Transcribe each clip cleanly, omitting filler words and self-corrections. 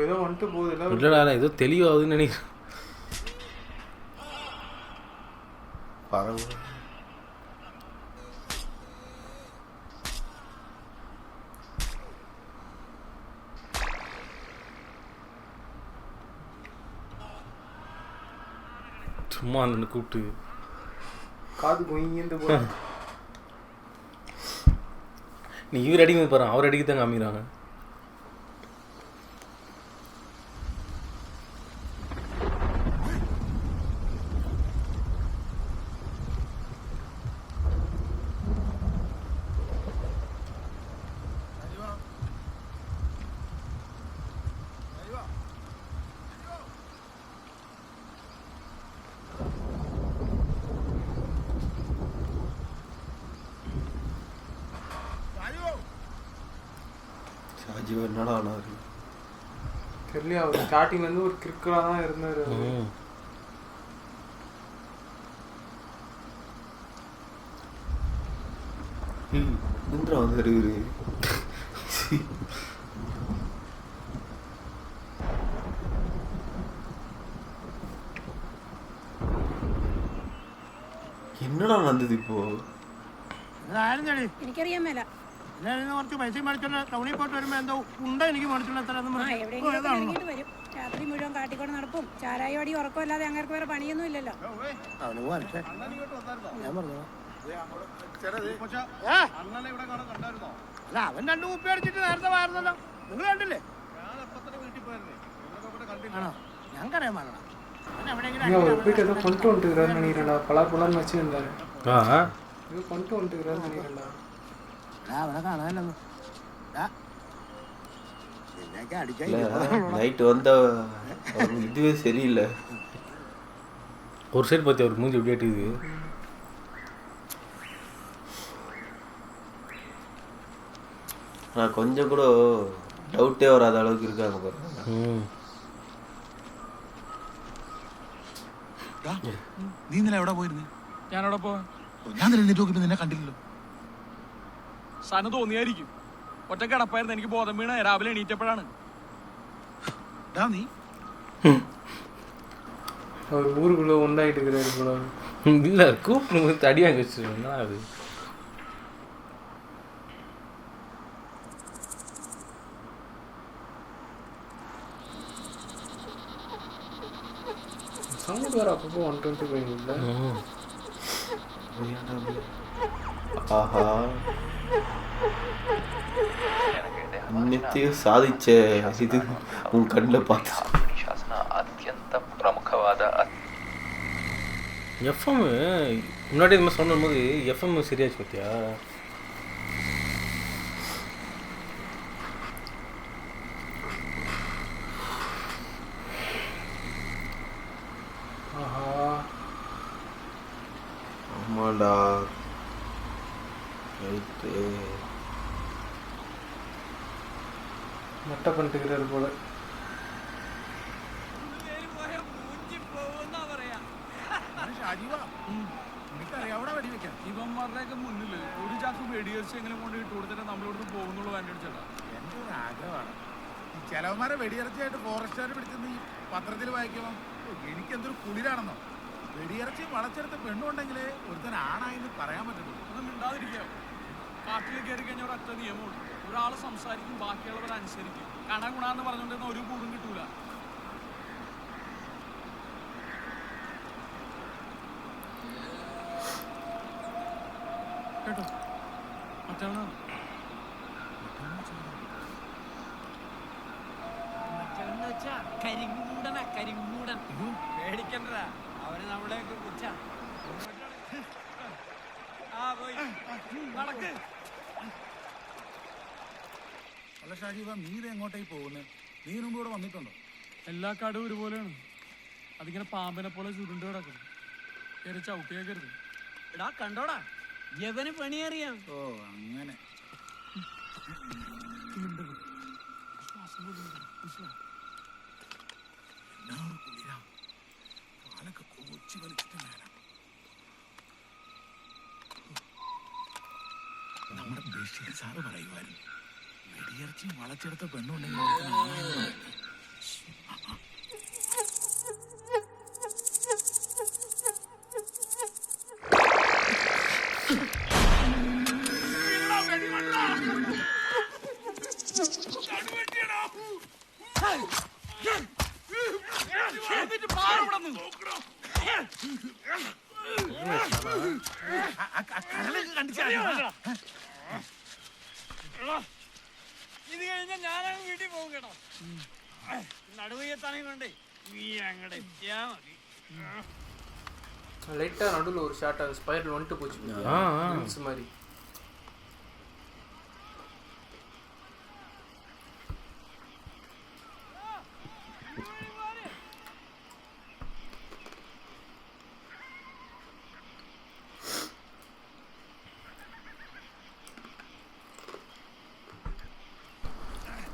ஏதோ வந்துட்டு போகுது. இல்லைடா நான் ஏதோ தெளிவாகுதுன்னு நினைக்கிறேன். பரவாயில்ல. சும்மா அந்த கூப்பிட்டு காது கொய்ந்து போ. நீ இவர் அடிக்க போகிறான், அவர் அடிக்க தான் காமிக்கிறாங்க. ஷாஜி என்னடா ஆனாரு தெரியல. அவர் ஸ்டார்டிங்ல இருந்து ஒரு கிரிக்கலா தான் இருந்தாரு. இந்திரா வந்து என்னடா நடந்தது இப்போ? എനിക്കറിയാൻ മേല. കുറച്ച് പൈസ മേടിച്ചോണ്ട് ടൗണിൽ പോയിട്ട് വരുമ്പോ എന്തോ ഉണ്ടോ എനിക്ക് എവിടെയെങ്കിലും വരും. രാത്രി മുഴുവൻ കാട്ടിക്കൊണ്ട് നടപ്പും ചാരായ വടി ഉറക്കമല്ലാതെ അങ്ങനെ വേറെ പണിയൊന്നും ഇല്ലല്ലോ. അല്ല അവൻ 2 കുപ്പി അടിച്ചിട്ട് നേരത്തെ വാർന്നല്ലോ. നിങ്ങൾ കണ്ടില്ലേ? ആണോ? ഞങ്ങൾക്കറിയാൻ പാടില്ല. போயிட்டு ஏதோ கொண்டு வந்துட்டுக்கிறாருன்னு நினைக்கிறேன்டா. பலாப்பழம் வச்சுருந்தாரு. ஏதோ கொண்டு வந்துட்டுக்கிறாருன்னு நினைக்கிறேன்டா. അവനെ കാണാനല്ലോ நைட்டு வந்த இதுவே சரியில்லை. ஒரு சைடு பார்த்து அவருக்கு மூஞ்சி எப்படி ஆட்டுது. நான் கொஞ்சம் கூட டவுட்டே வராத அளவுக்கு இருக்காங்க பாருங்க. നീ ഇന്നലെ എവിടെ പോയിരുന്നു? ഞാനവിടെ പോവാ. ഞാൻ എഴുന്നേറ്റ് നോക്കിട്ട് നിന്നെ കണ്ടില്ലല്ലോ. സാധനം തോന്നിയായിരിക്കും. ഒറ്റ കിടപ്പായിരുന്നു. എനിക്ക് ബോധം വീണ രാവിലെ എണീറ്റപ്പോഴാണ്. നീ அவர் ஊருக்குள்ள ஒன்றாயிட்டு இருக்கிறாரு போல. இல்லை கூப்பிட்டு அடி வாங்கி வச்சுருக்கா அது. சவுண்ட் வேறு அப்பப்போ 125 இல்லை. ஆஹா நித்தியம் சாதிச்ச இது உன் கண்ணில் பார்த்து. ಅತ್ಯಂತ ಪ್ರಮುಖವಾದ எஃப்எம் முன்னாடி இது மாதிரி சொன்னும் போது எஃப்எம் சரியாச்சு பார்த்தியா? ஆமாடா ரைட்டு. மட்டை பண்ணிட்டுக்கிறாரு போல. ഇവന്മാരുടെയൊക്കെ മുന്നിൽ ഒരു ചാക്ക് വെടിയടിച്ച് എങ്ങനെ കൊണ്ട് ഇട്ട് കൊടുത്തിട്ട് നമ്മളിവിടുന്ന് പോകുന്നുള്ളൂ. എൻ്റെ അടിച്ചേട്ടാ എൻ്റെ ഒരു ആഗ്രഹമാണ് ഈ ചിലവന്മാരെ വെടിയിറച്ചിയായിട്ട് ഫോറസ്റ്റുകാർ പിടിച്ചെന്ന് ഈ പത്രത്തിൽ വായിക്കുമ്പോൾ എനിക്കെന്തൊരു കുളിരാണെന്നോ. വെടിയിറച്ചി വളച്ചെടുത്ത് പെണ്ണുണ്ടെങ്കിൽ ഒരുത്തൻ ആണായിന്ന് പറയാൻ പറ്റുള്ളൂ. ഒന്നും മിണ്ടാതിരിക്കാം. കാട്ടിൽ കയറി കഴിഞ്ഞാൽ ഒരൊറ്റ നിയമമുണ്ട്. ഒരാൾ സംസാരിക്കും, ബാക്കിയുള്ളവർ അനുസരിക്കും. കണകുണാന്ന് പറഞ്ഞുകൊണ്ടിരുന്ന ഒരു കൂടും കിട്ടൂല. കേട്ടോ മറ്റവനാണ് കരിമൂടൻ പേടിക്കണ്ട അവന് നമ്മളെയൊക്കെ കുറിച്ചാ നടക്ക്. അല്ല ഷാജീബ, നീ ഇത് എങ്ങോട്ടേക്ക് പോകുന്നത്? നീ മുമ്പ് ഇവിടെ വന്നിട്ടുണ്ടോ? എല്ലാ കാടും ഒരുപോലെയാണ്. അതിങ്ങനെ പാമ്പിനെ പോലെ ചുരുണ്ട് കിടക്കും. കയറി ചവിട്ടിയേക്കരുത്. എടാ കണ്ടോടാ, യവന് പണിയറിയാം. ഓ അങ്ങനെ. കാലൊക്കെ കോച്ചി വലിച്ചിട്ട് മേല. നമ്മുടെ ബഷീർ സാറ് പറയുമായിരുന്നു, വെടിയിറച്ചി വളച്ചെടുത്ത പെണ്ണുണ്ടെങ്കിൽ ഇത് കഴിഞ്ഞാൽ ഞാനങ്ങ് വീട്ടിൽ പോകും കേട്ടോ. നടുവയ്യത്താണെങ്കിൽ കൊണ്ടേ നീ അങ്ങടെ എത്തിയാ മതി. லைட்டாக நடுவில் ஒரு ஷார்ட் அது ஸ்பைரல் வந்துட்டு போச்சு மாதிரி.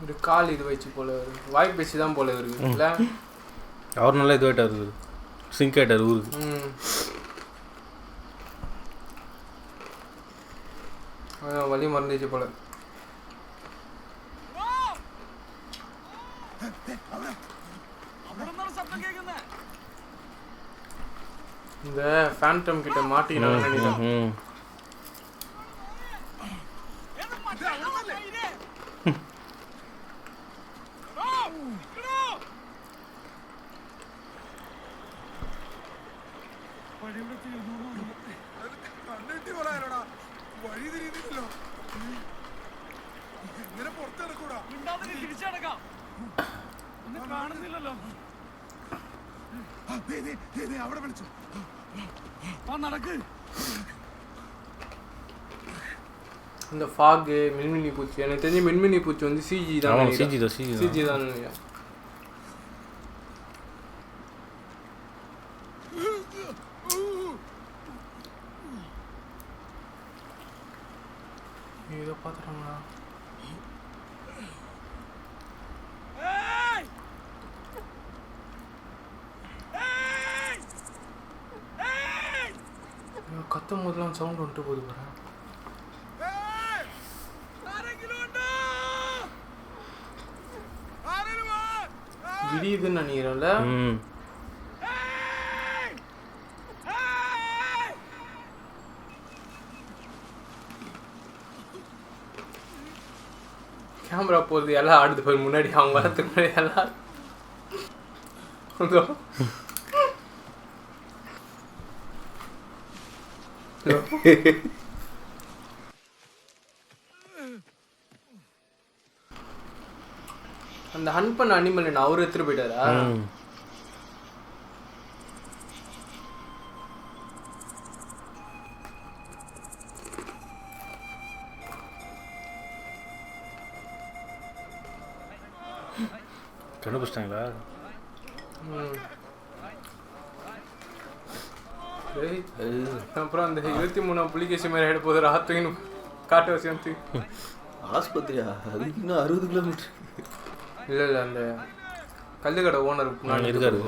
ஒரு கால் இது வச்சு போல வாய் பேசி தான் போல இருக்கு இல்லை? அவர் நல்லா இதுவாயிட்டார், இருக்குது சிங்க் ஆகிட்டார் ஊருக்கு. வலி மறந்துச்சு போல. இந்த ஃபேண்டம் கிட்ட மாட்டினான்னு நினைக்கிறேன். വഴി തിരിയുന്നില്ലല്ലോ, ഇങ്ങനെ പുറത്തിറക്കൂടാ. തിരിച്ചടക്കാം. കാണുന്നില്ലല്ലോ. അവിടെ വിളിച്ചു. നടക്ക്. இந்த ஃபாகு மின்மினி பூச்சி, எனக்கு தெரிஞ்ச மின்மினி பூச்சி வந்து சிஜி தான். சிஜி தான். இதை பார்த்துட்டாங்களா? கத்தும் போதெல்லாம் சவுண்ட் வந்துட்டு போகுது பாரு. விடியுதுன்னு நினைக்கிறேன்ல. கேமரா போகுது, எல்லாம் ஆடுது போய் முன்னாடி, அவங்க வரத்துக்கு முன்னாடி எல்லாம் அந்த ஹன் பண்ண அனிமல் என்ன அவரு எடுத்துட்டு போயிட்டாரா? கண்டுபிடிச்சிட்டாங்களா? அப்புறம் அந்த 23 புலிகேசி மாதிரி ஆகிட போது ராத்துக்கு காட்டு வச்சு ஆஸ்பத்திரியா? அதுக்கு இன்னும் 60 கிலோமீட்டர். இல்லை இல்லை, அந்த கல்லுக்கடை ஓனர் இருக்காரு.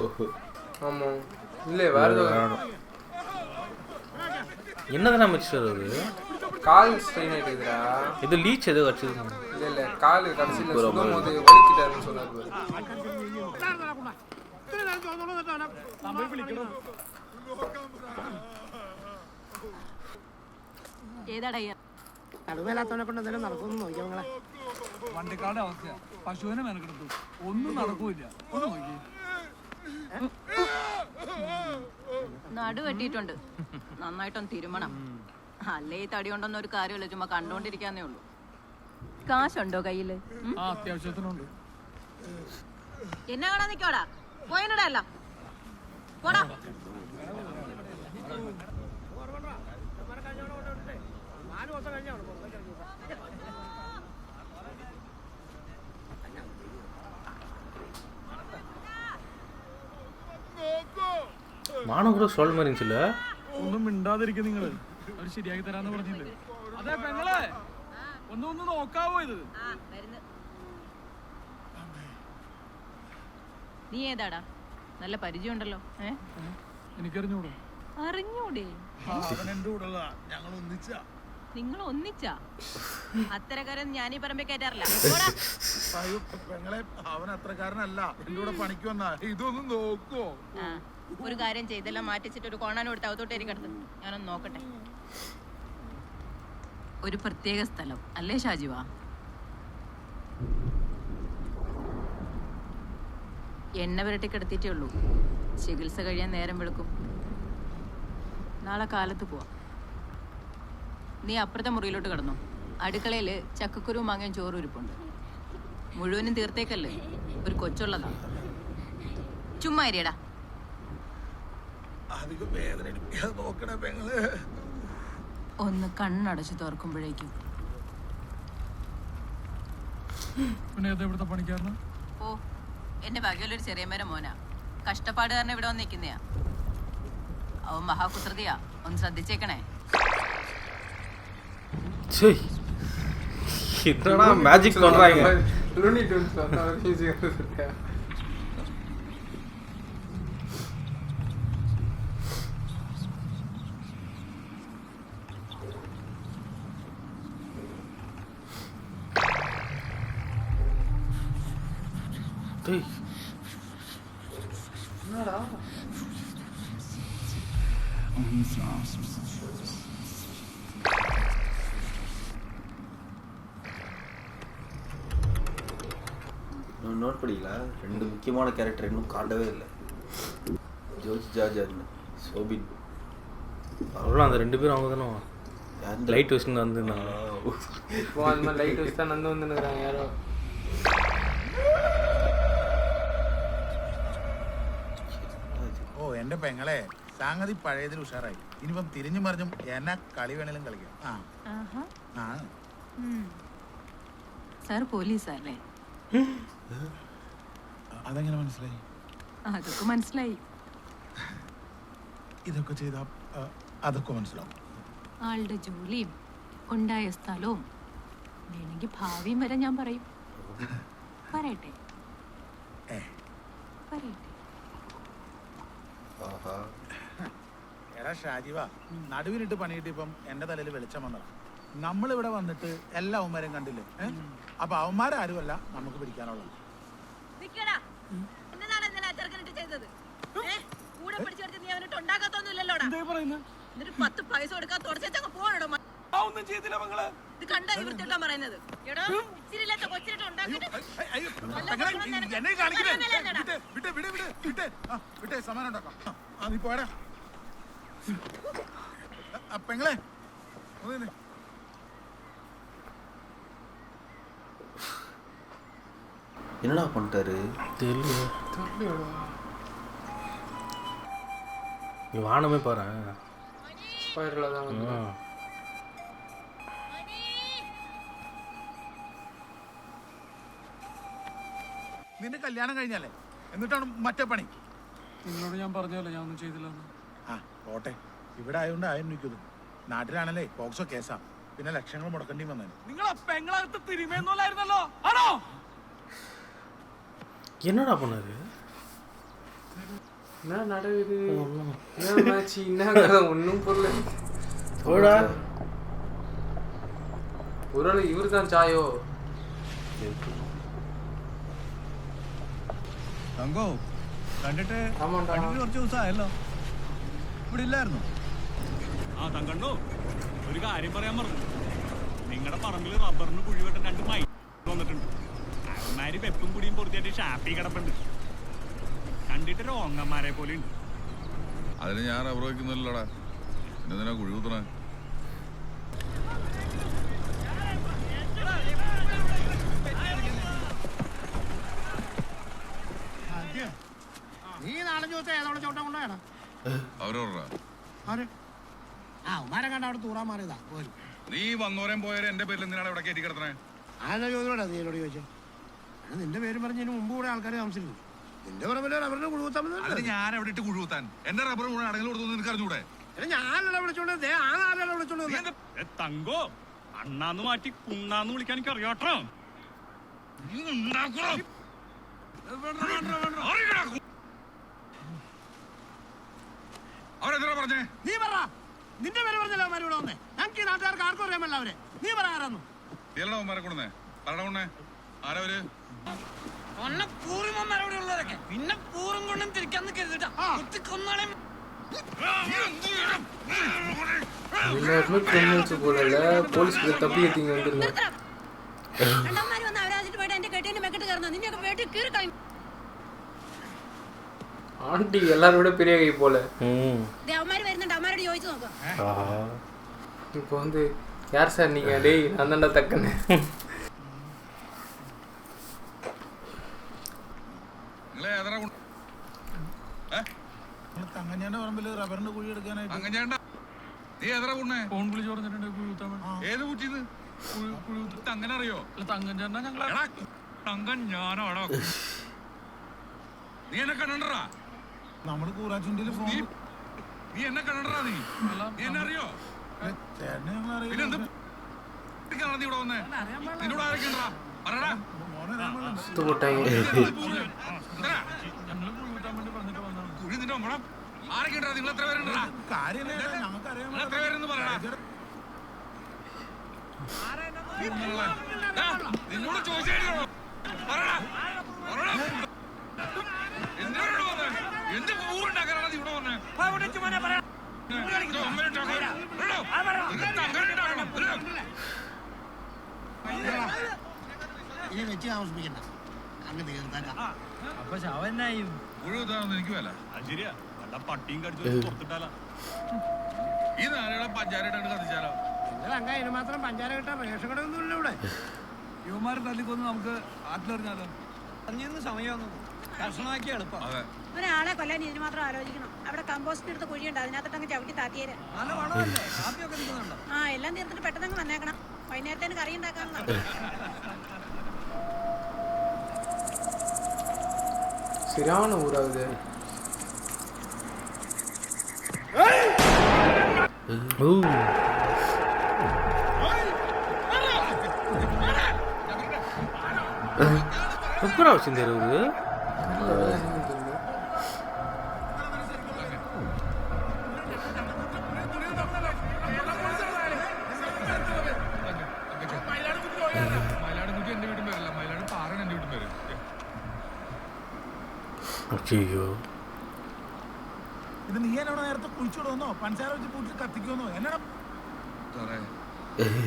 ஆமாம். இல்லை வேறு ஏதோ என்னதானே அமைச்சர் அது? கால் ஸ்ட்ரெயின் ஆகிட்டுதுடா. இது லீச் ஏதோ வச்சிருக்காங்க. இல்லை இல்லை, கால் கடைசியில் சுடும் போது வலிக்கிட்டாருன்னு சொன்னார். നടുവേലാത്തവനെ കൊണ്ട് എന്തെങ്കിലും നടക്കുമെന്ന് നോക്കിയാ. വണ്ടിക്കാരുടെ അവസ്ഥയാ, പശുവിനെ മെനക്കെടുത്തു, ഒന്നും നടക്കൂല. ഒന്ന് നോക്കി. നടു വെട്ടിയിട്ടുണ്ട്, നന്നായിട്ടൊന്ന് തിരുമണം. അല്ലേ ഈ തടി കൊണ്ടൊന്നും ഒരു കാര്യമില്ല, ചുമ്മാ കണ്ടോണ്ടിരിക്കാന്നേ ഉള്ളൂ. കാശുണ്ടോ കയ്യില്? അത്യാവശ്യത്തിനുണ്ട്. എന്നെ കാണാൻ നിക്കോടാ, പോയിടാ അല്ല പോടാ. മാനം கூட சொல்ல மாதிரி இருந்துச்சுல்ல. ഒന്നും മിണ്ടാതിരിക്കും നിങ്ങള്. അവര് ശരിയാക്കി തരാന്ന് പറഞ്ഞില്ലേ? അതെ പെങ്ങളെ, ഒന്ന് നോക്കാവോ ഇത്? നീ ഏതാടാ? നല്ല പരിചയമുണ്ടല്ലോ. എനിക്കറിഞ്ഞൂടോ? അറിഞ്ഞൂടെ? നിങ്ങൾ ഒന്നിച്ചാ? അത്തരക്കാരൻ ഞാനീ പറമ്പേ കയറ്റാറില്ല. പെങ്ങളെ, അവൻ അത്രക്കാരനല്ല. എന്റെ കൂടെ പണിക്ക് വന്നാ. ഇതൊന്നും നോക്കോ? ഒരു കാര്യം ചെയ്തെല്ലാം മാറ്റിച്ചിട്ട് ഒരു കോണാൻ കൊടുത്ത് അകത്തോട്ടേരി കിടന്നു. ഞാനൊന്ന് നോക്കട്ടെ. ഒരു പ്രത്യേക സ്ഥലം അല്ലേ ഷാജിവാ? എണ്ണ പുരട്ടി കിടത്തിയിട്ടേ ഉള്ളൂ. ചികിത്സ കഴിയാൻ നേരം വെളുക്കും. നാളെ കാലത്ത് പോവാം. നീ അപ്പുറത്തെ മുറിയിലോട്ട് കിടന്നു. അടുക്കളയിൽ ചക്കക്കുരുവും മാങ്ങയും ചോറും ഇരിപ്പുണ്ട്. മുഴുവനും തീർത്തേക്കല്ലേ, ഒരു കൊച്ചുള്ളതാ. ചുമ്മാ ഇരിയടാ. ഒന്ന് കണ്ണടച്ച് തുറക്കുമ്പോഴേക്കും ഓ, എന്റെ ഭാഗ്യമുള്ളൊരു ചെറിയ മേരം മോനാ. കഷ്ടപ്പാടുകാരനെ ഇവിടെ വന്ന് നിൽക്കുന്നയാ. അവൻ മഹാകുസൃതിയാ, ഒന്ന് ശ്രദ്ധിച്ചേക്കണേ. என்னடா மேஜிக் பண்றாங்க. லூனி டியூன்ஸ் வந்தா மியூசிக் வந்துட்டா. டேய் என்னடா? நோட் பண்ணிங்களா? 2 முக்கியமான கேரக்டர் இன்னும் காட்டவே இல்லை. George George and Soubin. அவ்வளோ அந்த 2 பேரும் அவங்க தானே லைட் வச்சுன்னு வந்துருந்தாங்க. இப்போ அந்த மாதிரி லைட் வச்சு தான் நந்து வந்துருக்குறாங்க யாரோ. ഓ എന്റെ പെങ്ങളെ, സംഗതി പഴയതിൽ ഉഷാറായി. ഇനിയിപ്പം തിരിഞ്ഞു മറിഞ്ഞും എന്നാ കളി വേണേലും കളിക്കാം. സാർ പോലീസല്ലേ? അതെങ്ങനെ മനസ്സിലായി? അതൊക്കെ മനസ്സിലായി. ഇതൊക്കെ ചെയ്താ അതൊക്കെ മനസ്സിലാവും. ആളുടെ ജോലിയും ഉണ്ടായ സ്ഥലവും വേണമെങ്കിൽ ഭാവിയും വരെ ഞാൻ പറയും. പറയട്ടെ? പറയട്ടെ. എടാ ഷാജിവ, നടുവിനിട്ട് പണിയിട്ടിപ്പം എന്റെ തലയിൽ വെളിച്ചം വന്നതാ. നമ്മളിവിടെ വന്നിട്ട് എല്ലാ അവന്മാരെയും കണ്ടില്ലേ? അപ്പൊ അവന്മാരാരുമല്ല നമുക്ക് പിടിക്കാനുള്ളത്. സമാനം ഉണ്ടാക്കാം. നീ പോടാ പെങ്ങളെ. என்னடா பண்ணிட்டாரு தெரியல. நீ வானமே பாரு. ஸ்பைரலா தான் வந்து. നിന്റെ കല്യാണം കഴിഞ്ഞാലേ, എന്നിട്ടാണ് മറ്റേ പണി. നിന്നോട് ഞാൻ പറഞ്ഞല്ലോ ഞാൻ ഒന്നും ചെയ്തില്ല. ആ ഓട്ടെ, ഇവിടെ ആയതുകൊണ്ട് ആയിരിക്കുന്നു. നാട്ടിലാണല്ലേ പോക്സോ കേസാ, പിന്നെ ലക്ഷങ്ങൾ മുടക്കേണ്ടി വന്നേ. നിങ്ങൾ പെങ്ങളകത്ത് തിരുമേന്നോലായിരുന്നല്ലോ, ആണോ? என்னடா பண்ணாரு? என்ன நடக்குது? என்ன மேட்ச்? என்ன கதை? ஒன்றும் புரியல. போடா. ஒருவேளை இவரு தான் சாயோ? തങ്കോ കണ്ടിട്ട് ആമാണ്ടാ. കുറച്ച് ദിവസമായല്ലോ. ഇവിടെ ഇല്ലായിരുന്നു. ആ തങ്കണ്ണു, ഒരു കാര്യം പറയാൻ പറഞ്ഞു. നിങ്ങളുടെ പറമ്പിൽ റബ്ബറിന് കുഴി വെട്ടാൻ 2 മൈ വന്നിട്ടുണ്ട്. അവന്മാര് വെപ്പും കുടിയും പൊറുത്തിയായിട്ട് ഷാപ്പി കിടപ്പുണ്ട്. കണ്ടിട്ട് രോങ്ങന്മാരെ പോലെ ഉണ്ട്. അതിന് ഞാൻ റബ്ബർ വയ്ക്കുന്നില്ലടാ. പിന്നെ കുഴി കുത്തണേ. നീ നാലഞ്ച് ദിവസം ഏതോടെ ചോട്ടം കൊണ്ടാണ് ആര് ആ ഉമാരെ കണ്ട അവിടെ തൂറാൻ മാറിയതാ പോരും. നീ വന്നോരം പോയാലും എന്റെ പേരിൽ എന്തിനാണ് ഇവിടെ കയറ്റി കിടത്തണേ? ആരെന്നാ ചോദിച്ചോടാ നീ എന്നോട് ചോദിച്ചേ? നിന്റെ പേര് പറഞ്ഞതിന് മുമ്പ് കൂടെ ആൾക്കാർ താമസിക്കുന്നു. നിന്റെ പറമ്പിൽ റബ്ബറിന് കുഴുകുത്താൻ ഞാൻ എവിടെ ഇട്ട് കുഴുത്താൻ? എന്റെ റബ്ബർ മുഴുവൻ അടങ്ങൽ കൊടുത്തു നിനക്ക് അറിഞ്ഞൂടെ? ഞാനല്ല വിളിച്ചോണ്ട് ആ നാളെ വിളിച്ചോണ്ട് തങ്കോ അണ്ണാന്ന് മാറ്റി കുണ്ണാന്ന് വിളിക്കാൻ എനിക്ക് അറിയാട്ടോ. അവരെന്തിനാ പറഞ്ഞേ? നീ പറ. നിന്റെ പേര് പറഞ്ഞല്ലോ അവന്മാർ ഇവിടെ വന്നേ. ഞങ്ങൾക്ക് ഈ നാട്ടുകാർക്ക് ആർക്കും അറിയാമല്ല അവരെ. നീ പറ ആരാന്നു. അവന്മാരെ കൊണ്ടുവന്നേ പറയണ കൊണ്ടേ ആരവര്? പിന്നെ പൂറും കൊണ്ടും തിരിക്കാൻ കരുതിട്ടാ எல்லாருமே கிரிமினல்ஸ் போல இல்ல, போலீஸ்க்கு தப்பி ஏத்திங்க வந்துருங்க. ஆண்டி எல்லாரும் விட பெரிய கை போல. இப்போ வந்து யார் சார் நீங்க? டேய் நான் தான்டா தக்கன்னு. തങ്കഞ്ഞാന്റെ പറമ്പില് റബ്ബറിന്റെ കുഴി എടുക്കാനായിട്ട്. തങ്കഞ്ഞാണ്ട നീ എത്ര കൊണ്ടേ? ഫോൺ വിളിച്ച് പറഞ്ഞിട്ടുണ്ട് കുഴിത്താൻ. ഏത് കുറ്റിന്ന്? തങ്ങനെ അറിയോ? തങ്കഞ്ഞാണ്ടാ ഞങ്ങളെ തങ്കഞ്ഞാനാണോ? നീ എന്നെ കണ്ടറാ? നമ്മള് കൂറാച്ചുണ്ടില് ഫോൺ. നീ എന്നെ കണ്ടറാ? നീ എന്നെ അറിയോ? പിന്നെന്ത് നീ ഇവിടെ വന്നേ? നിന്നോട് ആരൊക്കെ ഉണ്ടാ പറടാ. കുഴി നിന്റെ മോളെ ആരൊക്കെ ഉണ്ടാ? നിങ്ങൾ എത്ര പേരുണ്ടാ? എത്ര പേരെന്ന് പറയടാ. നിന്നോട് ചോദിച്ചോ പറടാ. എന്തിനാണ് വന്നേ? എന്ത് പൂവുണ്ടാക്കാനാണ് നീ ഇവിടെ വന്നേ? ഇനി വെച്ച് താമസിപ്പിക്കണ്ട. അങ്ങ് തീർത്താക്കാം. അപ്പൊ ശവന്നായും മുഴുവൻ എനിക്ക് വേല. അത് ശരിയാ. വല്ല പട്ടിയും കടിച്ചു പുറത്തിട്ടാല. ഈ നാലുകളെ പഞ്ചായത്തായിട്ട് കത്തിച്ചാലോ? നിങ്ങൾ അങ്ങ് അതിന് മാത്രം പഞ്ചാര കിട്ടാൻ റേഷൻ കടയൊന്നുമില്ല ഇവിടെ. യുവമാരെ തല്ലിക്കൊന്ന് നമുക്ക് ആറ്റിലെറിഞ്ഞാലോ? സമയമൊന്നും കർശനമാക്കി എളുപ്പം. ഒരാളെ കൊല്ലാൻ ഇതിന് മാത്രം ആലോചിക്കണം. അവിടെ കമ്പോസ്റ്റ് എടുത്ത് കുഴിയുണ്ട്, അതിനകത്തോട്ടങ്ങ് ചവിട്ടി താത്തിയേര്. നല്ല വളമല്ലേ? കാപ്പിയൊക്കെ നിൽക്കുന്നുണ്ടോ? ആ എല്ലാം തീർത്തിട്ട് പെട്ടെന്ന് വന്നേക്കണം. വൈകുന്നേരത്തേന് കറി ഉണ്ടാക്കാമെന്നാ. சரியான ஊராகுது. எப்படா வச்சிருந்தாரு? മയിലാടുകുട്ടി എന്റെ വീട്ടും പേരല്ല, മയിലാട് പാറ എന്റെ വീട്ടും പേര്. അയ്യോ, ഇത് നീ എന്നോട് നേരത്തെ കുഴിച്ചിടുന്നോ പഞ്ചാര വെച്ച് പൂട്ടി കത്തിക്കുമെന്നോ എന്നോട് സാറേ?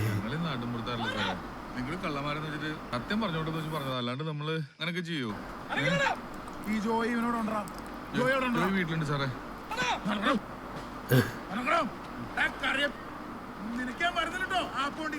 ഞങ്ങള് നാട്ടുമ്പുറത്താറില്ല സാറേ. നിങ്ങൾ കള്ളന്മാരെന്ന് വെച്ചിട്ട് സത്യം പറഞ്ഞോട്ടെന്ന് വെച്ച് പറഞ്ഞത്, അല്ലാണ്ട് നമ്മള് അങ്ങനൊക്കെ ചെയ്യോ? ഈ ജോയി ഇവനോടുണ്ടാ? ജോയി വീട്ടിലുണ്ട് സാറേ. നിനക്കാൻ മരുന്നിട്ടോ ആ പോണ്ടി